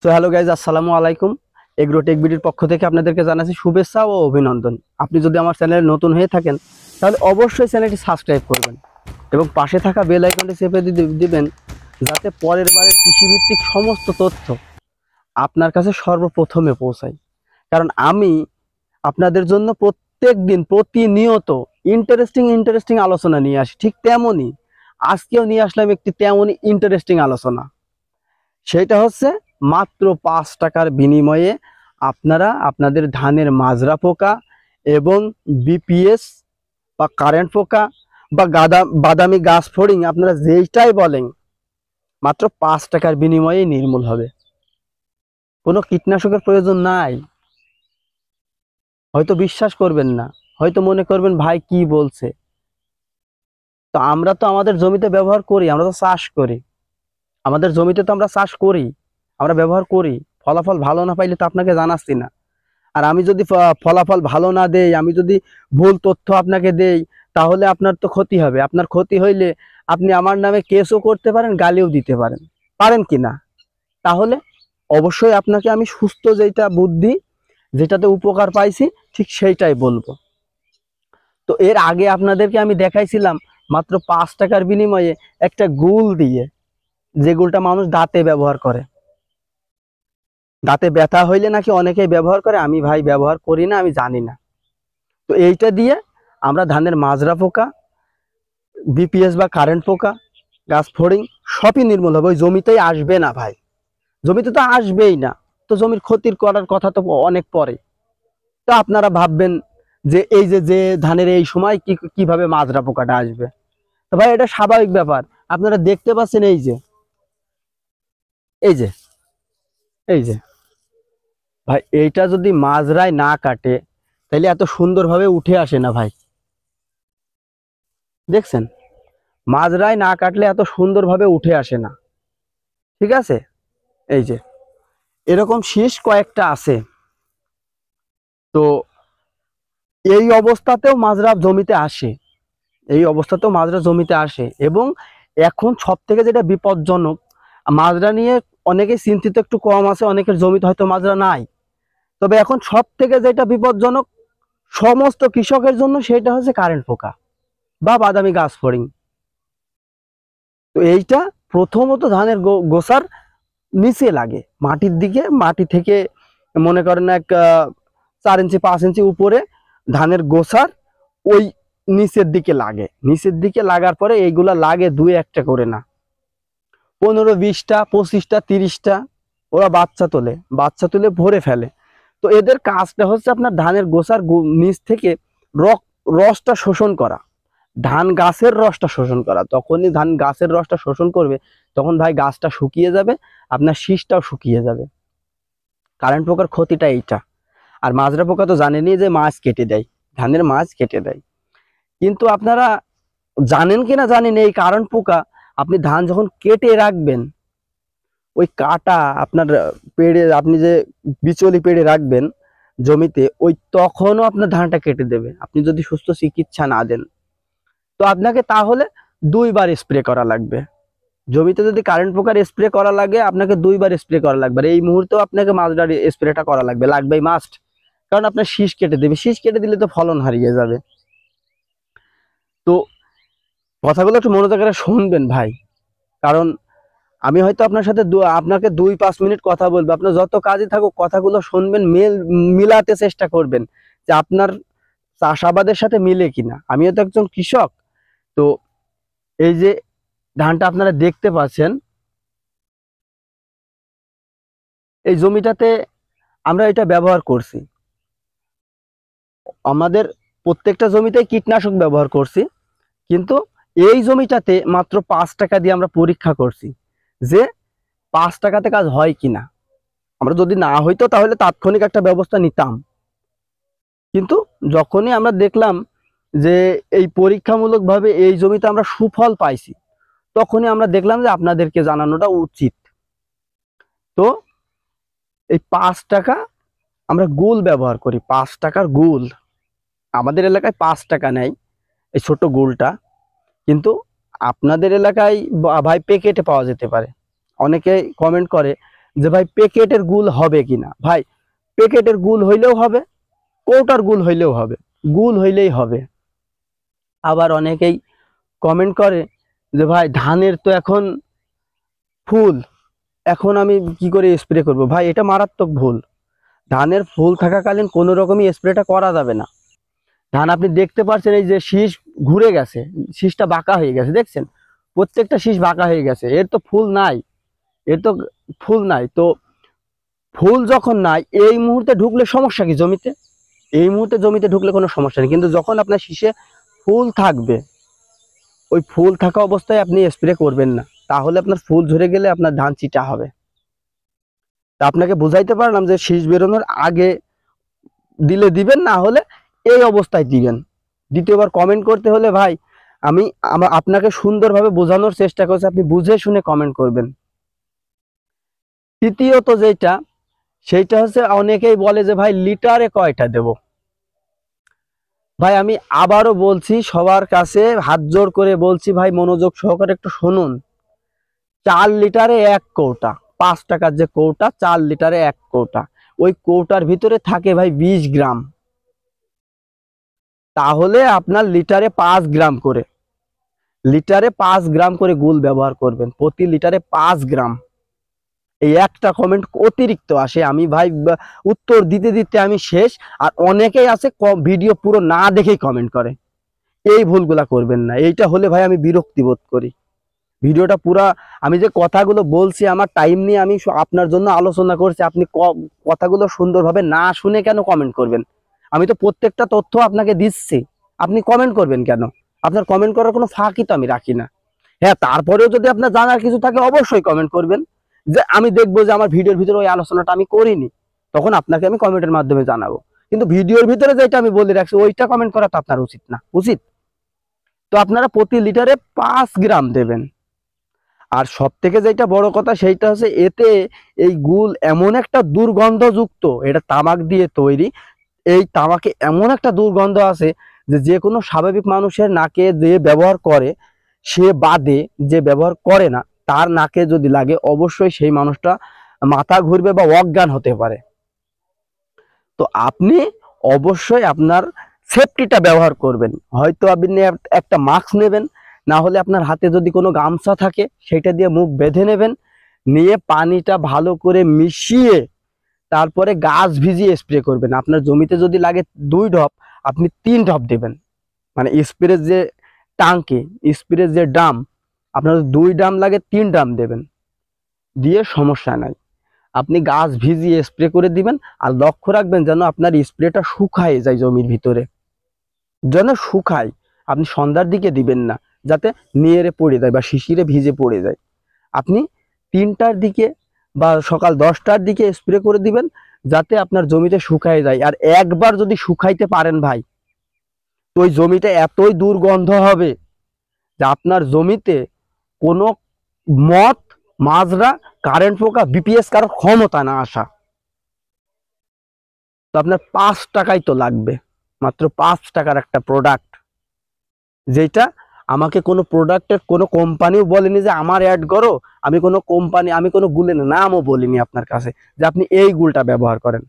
তো hello guys, আসসালামু আলাইকুম। এগ্রোটেক বিডির পক্ষ থেকে আপনাদেরকে জানাচ্ছি শুভেচ্ছা ও অভিনন্দন। আপনি যদি আমার চ্যানেলে নতুন হয়ে থাকেন তাহলে অবশ্যই চ্যানেলটি সাবস্ক্রাইব করবেন এবং পাশে থাকা বেল আইকনটি চেপে দিবেন, যাতে পরের বারের কৃষিভিত্তিক সমস্ত তথ্য আপনার কাছে সর্বপ্রথমে পৌঁছায়। কারণ আমি আপনাদের জন্য প্রত্যেক দিন প্রতিনিয়ত ইন্টারেস্টিং আলোচনা নিয়ে আসি। ঠিক তেমনই আজকেও নিয়ে আসলাম একটি তেমনই ইন্টারেস্টিং আলোচনা। সেটা হচ্ছে মাত্র ৫ টাকার বিনিময়ে আপনারা আপনাদের ধানের মাজরা পোকা এবং বিপিএস বা কারেন্ট পোকা বা বাদামি গাছ ফড়িং, আপনারা যেইটাই বলেন, মাত্র ৫ টাকার বিনিময়ে নির্মূল হবে। কোনো কীটনাশকের প্রয়োজন নাই। হয়তো বিশ্বাস করবেন না, হয়তো মনে করবেন ভাই কি বলছে। তো আমরা তো আমাদের জমিতে ব্যবহার করি, আমরা তো চাষ করি, আমাদের জমিতে তো আমরা চাষ করি, আমরা ব্যবহার করি। ফলাফল ভালো না পাইলে তো আপনাকে জানাচ্ছি না। আর আমি যদি ফলাফল ভালো না দেই, আমি যদি ভুল তথ্য আপনাকে দেই, তাহলে আপনার তো ক্ষতি হবে। আপনার ক্ষতি হইলে আপনি আমার নামে কেসও করতে পারেন, গালিও দিতে পারেন, পারেন কি না? তাহলে অবশ্যই আপনাকে আমি সুস্থ যেটা বুদ্ধি, যেটাতে উপকার পাইছি, ঠিক সেইটাই বলবো। তো এর আগে আপনাদেরকে আমি দেখাইছিলাম মাত্র ৫ টাকার বিনিময়ে একটা গুল দিয়ে, যে গুলটা মানুষ দাঁতে ব্যবহার করে। দাঁতে ব্যথা হইলে নাকি অনেকেই ব্যবহার করে, আমি ভাই ব্যবহার করি না, আমি জানি না। তো এইটা দিয়ে আমরা ধানের মাজরা পোকা, বিপিএস বা কারেন্ট পোকা, গাছ ফড়িং সবই নির্মূল হবে। ওই জমিতেই আসবে না ভাই, জমিতে তো আসবেই না। তো জমির ক্ষতির করার কথা তো অনেক পরে। তো আপনারা ভাববেন যে এই যে ধানের এই সময় কিভাবে মাজরা পোকাটা আসবে। তো ভাই এটা স্বাভাবিক ব্যাপার। আপনারা দেখতে পাচ্ছেন, এই যে এই যে এই যে ভাই, এইটা যদি মাজরায় না কাটে তাহলে এত সুন্দরভাবে উঠে আসে না ভাই। দেখছেন, মাজরায় না কাটলে এত সুন্দরভাবে উঠে আসে না। ঠিক আছে, এই যে এরকম শীষ কয়েকটা আছে। তো এই অবস্থাতেও মাজরা জমিতে আসে, এই অবস্থাতেও মাজরা জমিতে আসে। এবং এখন সব থেকে যেটা বিপজ্জনক, মাজরা নিয়ে অনেকেই চিন্তিত একটু কম আছে, অনেকের জমিতে হয়তো মাজরা নাই। তবে এখন সব থেকে যেটা বিপজ্জনক সমস্ত কৃষকের জন্য, সেটা হচ্ছে কারেন্ট পোকা বা বাদামি গাছ ফড়িং। তো এইটা প্রথমত ধানের গোছার নিচে লাগে, মাটির দিকে, মাটি থেকে মনে করেন 4 ইঞ্চি 5 ইঞ্চি উপরে ধানের গোছার ওই নিচের দিকে লাগে। নিচের দিকে লাগার পরে এইগুলা লাগে 2-1টা করে না, 15-20টা 25টা 30টা। ওরা বাচ্চা তুলে ভরে ফেলে। তো এদের কাজটা হচ্ছে আপনার ধানের গোছার নিচ থেকে রসটা শোষণ করা, ধান গাছের রসটা শোষণ করা। তখনই ধান গাছের রসটা শোষণ করবে, তখন ভাই গাছটা শুকিয়ে যাবে, আপনার শীষটাও শুকিয়ে যাবে। কারেন্ট পোকার ক্ষতিটা এইটা। আর মাজরা পোকা তো জানেনই যে মাছ কেটে দেয়, ধানের মাছ কেটে দেয়। কিন্তু আপনারা জানেন কিনা জানেন, এই কারেন্ট পোকা আপনি ধান যখন কেটে রাখবেন, ওই কাটা আপনার পেড়ে, আপনি যে বিচলি পেড়ে রাখবেন জমিতে, ওই তখনও আপনার ধানটা কেটে দেবে, আপনি যদি সুস্থ চিকিৎসা না দেন। তো আপনাকে তাহলে 2বার স্প্রে করা লাগবে। জমিতে যদি কারেন্ট পোকার স্প্রে করা লাগে, আপনাকে 2বার স্প্রে করা লাগবে। আর এই মুহূর্তেও আপনাকে মাজরার স্প্রেটা করা লাগবেই মাস্ট। কারণ আপনার শীষ কেটে দেবে, শীষ কেটে দিলে তো ফলন হারিয়ে যাবে। তো কথাগুলো একটু মনোযোগ করে শুনবেন ভাই। কারণ আমি হয়তো আপনার সাথে আপনাকে 2-5 মিনিট কথা বলবো, আপনার যত কাজে থাকুক কথাগুলো শুনবেন, মিলাতে চেষ্টা করবেন যে আপনার চাষাবাদের সাথে মিলে কিনা। আমিও তো একজন কৃষক। তো এই যে ধানটা আপনারা দেখতে পাচ্ছেন, এই জমিটাতে আমরা এটা ব্যবহার করছি। আমাদের প্রত্যেকটা জমিতে কীটনাশক ব্যবহার করছি, কিন্তু এই জমিটাতে মাত্র 5 টাকা দিয়ে আমরা পরীক্ষা করছি যে 5 টাকাতে কাজ হয় কিনা। আমরা যদি না হইতো তাহলে তাৎক্ষণিক একটা ব্যবস্থা নিতাম। কিন্তু যখনই আমরা দেখলাম যে এই পরীক্ষামূলকভাবে এই জমিতে আমরা সুফল পাইছি, তখনই আমরা দেখলাম যে আপনাদেরকে জানানোটা উচিত। তো এই 5 টাকা আমরা গুল ব্যবহার করি, 5 টাকার গুল। আমাদের এলাকায় 5 টাকা নেয় এই ছোট গুলটা, কিন্তু আপনাদের এলাকায় ভাই প্যাকেটে পাওয়া যেতে পারে। অনেকে কমেন্ট করে যে ভাই প্যাকেটের গুল হবে কিনা। ভাই প্যাকেটের গুল হইলেও হবে, কৌটার গুল হইলেও হবে, গুল হইলেই হবে। আবার অনেকেই কমেন্ট করে যে ভাই ধানের তো এখন ফুল, এখন আমি কি করে স্প্রে করব। ভাই এটা মারাত্মক ভুল। ধানের ফুল থাকাকালীন কোনো রকমই স্প্রেটা করা যাবে না। ধান আপনি দেখতে পাচ্ছেন এই যে শীষ ঘুরে গেছে, শীষটা বাঁকা হয়ে গেছে, দেখছেন প্রত্যেকটা শীষ বাঁকা হয়ে গেছে, এর তো ফুল নাই, এর তো ফুল নাই। তো ফুল যখন নাই এই মুহূর্তে ঢুকলে সমস্যা কি জমিতে? এই মুহূর্তে জমিতে ঢুকলে কোনো সমস্যা নেই, কিন্তু যখন আপনার শীষে ফুল থাকবে ওই ফুল থাকা অবস্থায় আপনি স্প্রে করবেন না, তাহলে আপনার ফুল ঝরে গেলে আপনার ধান চিটা হবে। তা আপনাকে বুঝাইতে পারলাম যে শীষ বেরোনোর আগে দিলে দিবেন, না হলে এই অবস্থায় দিবেন। দ্বিতীয়বার কমেন্ট করতে হলে ভাই আমি আপনাকে সুন্দরভাবে বোঝানোর চেষ্টা করছি, আপনি বুঝে শুনে কমেন্ট করবেন। তৃতীয়ত যেটা, সেইটা হচ্ছে অনেকেই বলে যে ভাই লিটারে কয়টা দেব। ভাই আমি আবারও বলছি, সবার কাছে হাত জোড় করে বলছি, ভাই মনোযোগ সহকারে একটু শুনুন। 4 লিটারে 1 কৌটা, 5 টাকার যে কৌটা, 4 লিটারে 1 কৌটা, ওই কৌটার ভিতরে থাকে ভাই 20 গ্রাম। তাহলে আপনার লিটারে 5 গ্রাম করে, লিটারে 5 গ্রাম করে গুল ব্যবহার করবেন, প্রতি লিটারে 5 গ্রাম। এই একটা কমেন্ট অতিরিক্ত আসে, আমি ভাই উত্তর দিতে দিতে আমি শেষ। আর অনেকেই আছে ভিডিও পুরো না দেখেই কমেন্ট করে, এই ভুলগুলা করবেন না। এইটা হলে ভাই আমি বিরক্তি বোধ করি। ভিডিওটা পুরা আমি যে কথাগুলো বলছি আমার টাইম নিয়ে আমি আপনার জন্য আলোচনা করছি, আপনি কথাগুলো সুন্দরভাবে না শুনে কেন কমেন্ট করবেন? আমি তো প্রত্যেকটা তথ্য আপনাকে দিচ্ছি, আপনি কমেন্ট করবেন কেন? আপনার কমেন্ট করার কোনো ফাঁকই তো আমি রাখি না। হ্যাঁ, তারপরেও যদি আপনার জানার কিছু থাকে অবশ্যই কমেন্ট করবেন, যে আমি দেখবো যে আমার ভিডিওর ভিতরে ওই আলোচনাটা আমি করিনি, তখন আপনাকে আমি কমেন্টের মাধ্যমে জানাবো। কিন্তু ভিডিওর ভিতরে যেটা আমি বলে রাখছি ওইটা কমেন্ট করা তো আপনার উচিত না, উচিত? তো আপনারা প্রতি লিটারে 5 গ্রাম দেবেন। আর সব থেকে যেটা বড় কথা সেইটা হচ্ছে এতে এই গুল এমন একটা দুর্গন্ধযুক্ত, এটা তামাক দিয়ে তৈরি, এই তামাকে এমন একটা দুর্গন্ধ আছে যে যে কোনো স্বাভাবিক মানুষের নাকে যে ব্যবহার করে সে বাদে, যে ব্যবহার করে না তার নাকে যদি লাগে অবশ্যই সেই মানুষটা মাথা ঘুরবে বা অজ্ঞান হতে পারে। তো আপনি অবশ্যই আপনার সেফটিটা ব্যবহার করবেন। হয়তো আপনি একটা মাস্ক নেবেন, না হলে আপনার হাতে যদি কোনো গামছা থাকে সেটা দিয়ে মুখ বেঁধে নেবেন, নিয়ে পানিটা ভালো করে মিশিয়ে তারপরে গাছ ভিজিয়ে স্প্রে করবেন। আপনার জমিতে যদি লাগে 2 ঢপ, আপনি 3 ঢপ দেবেন। মানে স্প্রে যে টাঙ্কি, স্প্রে যে ড্রাম, আপনার 2 ড্রাম লাগে 3 ড্রাম দেবেন, দিয়ে সমস্যা নাই। আপনি গাছ ভিজিয়ে স্প্রে করে দিবেন। আর লক্ষ্য রাখবেন যেন আপনার স্প্রেটা শুকায় যায় জমির ভিতরে, যেন শুকায়। আপনি সন্ধ্যার দিকে দিবেন না, যাতে নিয়ে পড়ে যায় বা শিশিরে ভিজে পড়ে যায়। আপনি 3টার দিকে বা সকাল 10টার দিকে স্প্রে করে দিবেন, যাতে আপনার জমিতে শুকায় যায়। আর একবার যদি শুকাইতে পারেন ভাই, তো ওই জমিটা এতই দুর্গন্ধ হবে যে আপনার জমিতে কোনো মথ, মাজরা, কারেন্ট পোকা, বিপিএস কারোর ক্ষমতা না আসা। তো আপনার 5 টাকাই তো লাগবে, মাত্র 5 টাকার একটা প্রোডাক্ট, যেটা আমাকে কোনো প্রোডাক্টের কোনো কোম্পানিও বলেনি যে আমার অ্যাড করো। আমি কোনো কোম্পানি, আমি কোনো গুলের নামও বলিনি আপনার কাছে যে আপনি এই গুলটা ব্যবহার করেন।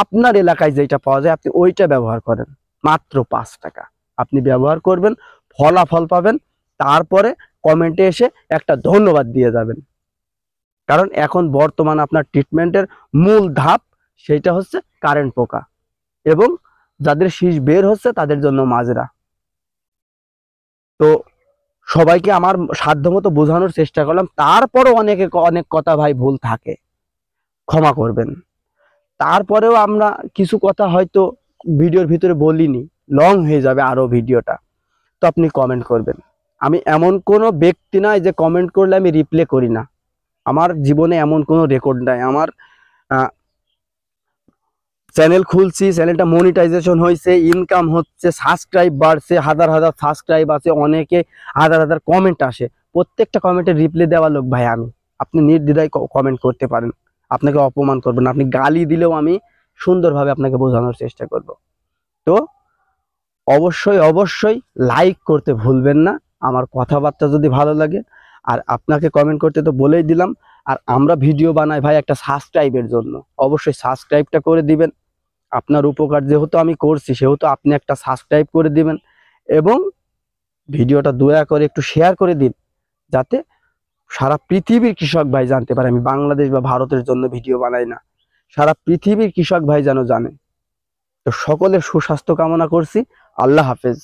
আপনার এলাকায় যেটা পাওয়া যায় আপনি ওইটা ব্যবহার করেন, মাত্র 5 টাকা। আপনি ব্যবহার করবেন, ফলাফল পাবেন, তারপরে কমেন্টে এসে একটা ধন্যবাদ দিয়ে যাবেন। কারণ এখন বর্তমান আপনার ট্রিটমেন্টের মূল ধাপ সেইটা হচ্ছে কারেন্ট পোকা, এবং যাদের শীষ বের হচ্ছে তাদের জন্য মাজরা। তো সবাইকে আমার সাধ্যমতো বোঝানোর চেষ্টা করলাম, তারপরেও অনেক কথা ভাই ভুল থাকে, ক্ষমা করবেন। তারপরেও আমরা কিছু কথা হয়তো ভিডিওর ভিতরে বলিনি, লং হয়ে যাবে আরো ভিডিওটা, তো আপনি কমেন্ট করবেন। আমি এমন কোনো ব্যক্তি নাই যে কমেন্ট করলে আমি রিপ্লাই করি না, আমার জীবনে এমন কোনো রেকর্ড নাই। আমার চ্যানেল খুলছি, চ্যানেলটা মনিটাইজেশন হয়েছে, ইনকাম হচ্ছে, সাবস্ক্রাইব বাড়ছে, হাজার হাজার সাবস্ক্রাইব আছে, অনেকে হাজার হাজার কমেন্ট আসে, প্রত্যেকটা কমেন্টে রিপ্লাই দেওয়া লোক ভাই আমি। আপনি নির্দ্বিধায় কমেন্ট করতে পারেন, আপনাকে অপমান করবেন, আপনি গালি দিলেও আমি সুন্দরভাবে আপনাকে বোঝানোর চেষ্টা করব। তো অবশ্যই অবশ্যই লাইক করতে ভুলবেন না আমার কথাবার্তা যদি ভালো লাগে। আর আপনাকে কমেন্ট করতে তো বলেই দিলাম, আর আমরা ভিডিও বানাই ভাই একটা সাবস্ক্রাইবের জন্য, অবশ্যই সাবস্ক্রাইবটা করে দিবেন। আপনার উপকার যেহেতু আমি করছি সেহেতু আপনি একটা সাবস্ক্রাইব করে দিবেন, এবং ভিডিওটা দয়া করে একটু শেয়ার করে দিন, যাতে সারা পৃথিবীর কৃষক ভাই জানতে পারে আমি বাংলাদেশ বা ভারতের জন্য ভিডিও বানাই না, সারা পৃথিবীর কৃষক ভাই যেন জানে। তো সকলের সুস্বাস্থ্য কামনা করছি। আল্লাহ হাফেজ।